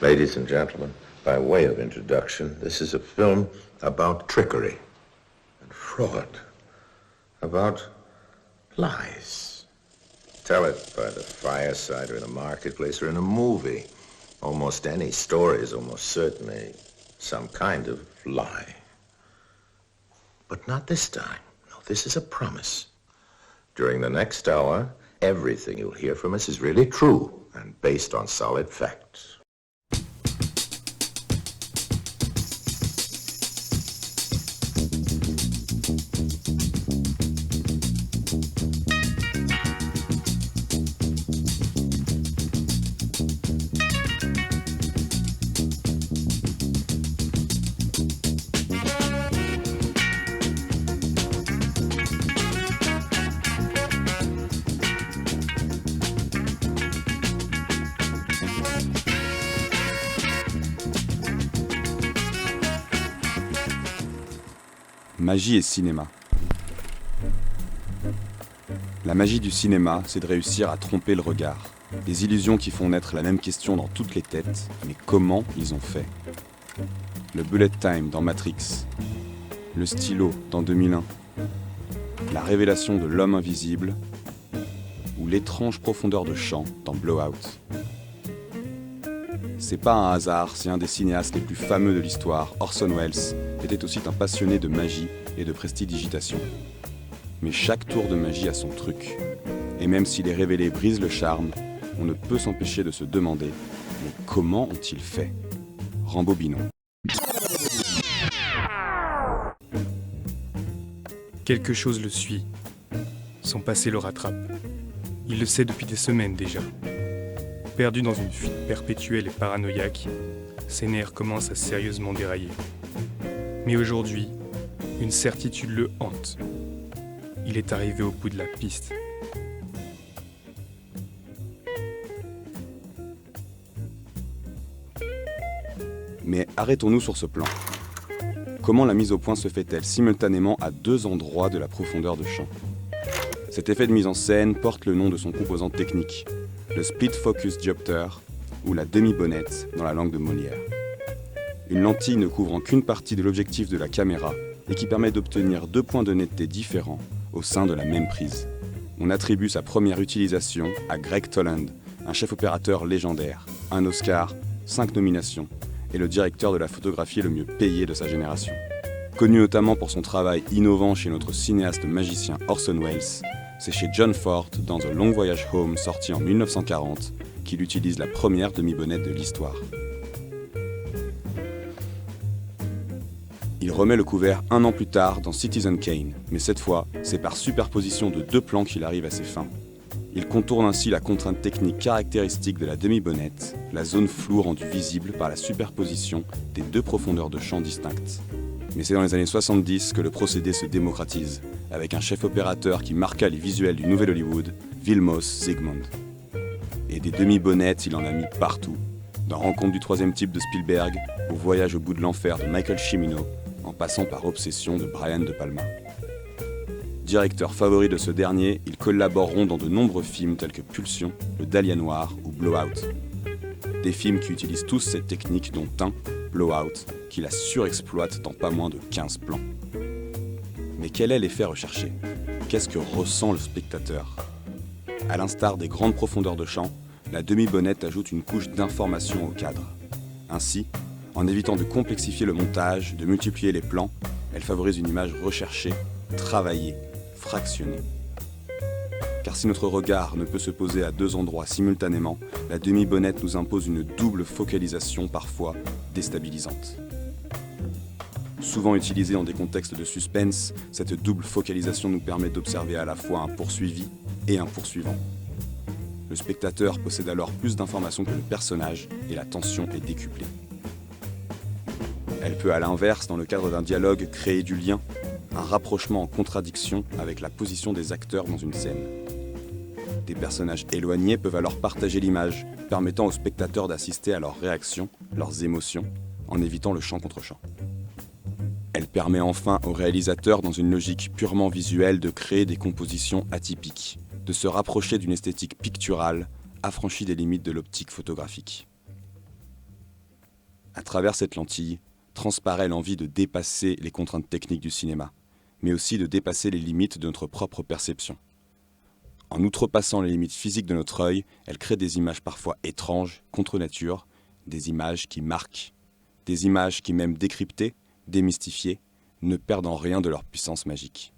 Ladies and gentlemen, by way of introduction, this is a film about trickery and fraud, about lies. Tell it by the fireside or in a marketplace or in a movie. Almost any story is almost certainly some kind of lie. But not this time. No, this is a promise. During the next hour, everything you'll hear from us is really true and based on solid facts. Magie et cinéma. La magie du cinéma, c'est de réussir à tromper le regard. Des illusions qui font naître la même question dans toutes les têtes, mais comment ils ont fait ? Le bullet time dans Matrix, le stylo dans 2001, la révélation de l'homme invisible ou l'étrange profondeur de champ dans Blowout. C'est pas un hasard si un des cinéastes les plus fameux de l'histoire, Orson Welles, était aussi un passionné de magie et de prestidigitation. Mais chaque tour de magie a son truc. Et même si les révélés brisent le charme, on ne peut s'empêcher de se demander « Mais comment ont-ils fait ?» Rambobinons. Quelque chose le suit. Son passé le rattrape. Il le sait depuis des semaines déjà. Perdu dans une fuite perpétuelle et paranoïaque, ses nerfs commencent à sérieusement dérailler. Mais aujourd'hui, une certitude le hante. Il est arrivé au bout de la piste. Mais arrêtons-nous sur ce plan. Comment la mise au point se fait-elle simultanément à deux endroits de la profondeur de champ ? Cet effet de mise en scène porte le nom de son composant technique, le split focus diopter ou la demi-bonnette dans la langue de Molière. Une lentille ne couvrant qu'une partie de l'objectif de la caméra et qui permet d'obtenir deux points de netteté différents au sein de la même prise. On attribue sa première utilisation à Greg Toland, un chef opérateur légendaire, un Oscar, 5 nominations et le directeur de la photographie le mieux payé de sa génération. Connu notamment pour son travail innovant chez notre cinéaste magicien Orson Welles, c'est chez John Ford, dans The Long Voyage Home, sorti en 1940, qu'il utilise la première demi-bonnette de l'histoire. Il remet le couvert un an plus tard dans Citizen Kane, mais cette fois, c'est par superposition de deux plans qu'il arrive à ses fins. Il contourne ainsi la contrainte technique caractéristique de la demi-bonnette, la zone floue rendue visible par la superposition des deux profondeurs de champ distinctes. Mais c'est dans les années 70 que le procédé se démocratise, avec un chef opérateur qui marqua les visuels du Nouvel Hollywood, Vilmos Zsigmond. Et des demi-bonnettes, il en a mis partout, dans Rencontre du troisième type de Spielberg, au Voyage au bout de l'enfer de Michael Cimino, en passant par Obsession de Brian De Palma. Directeur favori de ce dernier, ils collaboreront dans de nombreux films tels que Pulsion, Le Dahlia Noir ou Blowout. Des films qui utilisent tous cette technique, dont un, Blowout, qui la surexploite dans pas moins de 15 plans. Mais quel est l'effet recherché ? Qu'est-ce que ressent le spectateur ? À l'instar des grandes profondeurs de champ, la demi-bonnette ajoute une couche d'information au cadre. Ainsi, en évitant de complexifier le montage, de multiplier les plans, elle favorise une image recherchée, travaillée, fractionnée. Car si notre regard ne peut se poser à deux endroits simultanément, la demi-bonnette nous impose une double focalisation parfois déstabilisante. Souvent utilisée dans des contextes de suspense, cette double focalisation nous permet d'observer à la fois un poursuivi et un poursuivant. Le spectateur possède alors plus d'informations que le personnage et la tension est décuplée. Elle peut à l'inverse, dans le cadre d'un dialogue, créer du lien, un rapprochement en contradiction avec la position des acteurs dans une scène. Des personnages éloignés peuvent alors partager l'image, permettant aux spectateurs d'assister à leurs réactions, leurs émotions, en évitant le champ contre champ. Elle permet enfin au réalisateur, dans une logique purement visuelle, de créer des compositions atypiques, de se rapprocher d'une esthétique picturale, affranchie des limites de l'optique photographique. À travers cette lentille, transparaît l'envie de dépasser les contraintes techniques du cinéma, mais aussi de dépasser les limites de notre propre perception. En outrepassant les limites physiques de notre œil, elle crée des images parfois étranges, contre nature, des images qui marquent, des images qui, même décryptées, démystifiées, ne perdent en rien de leur puissance magique.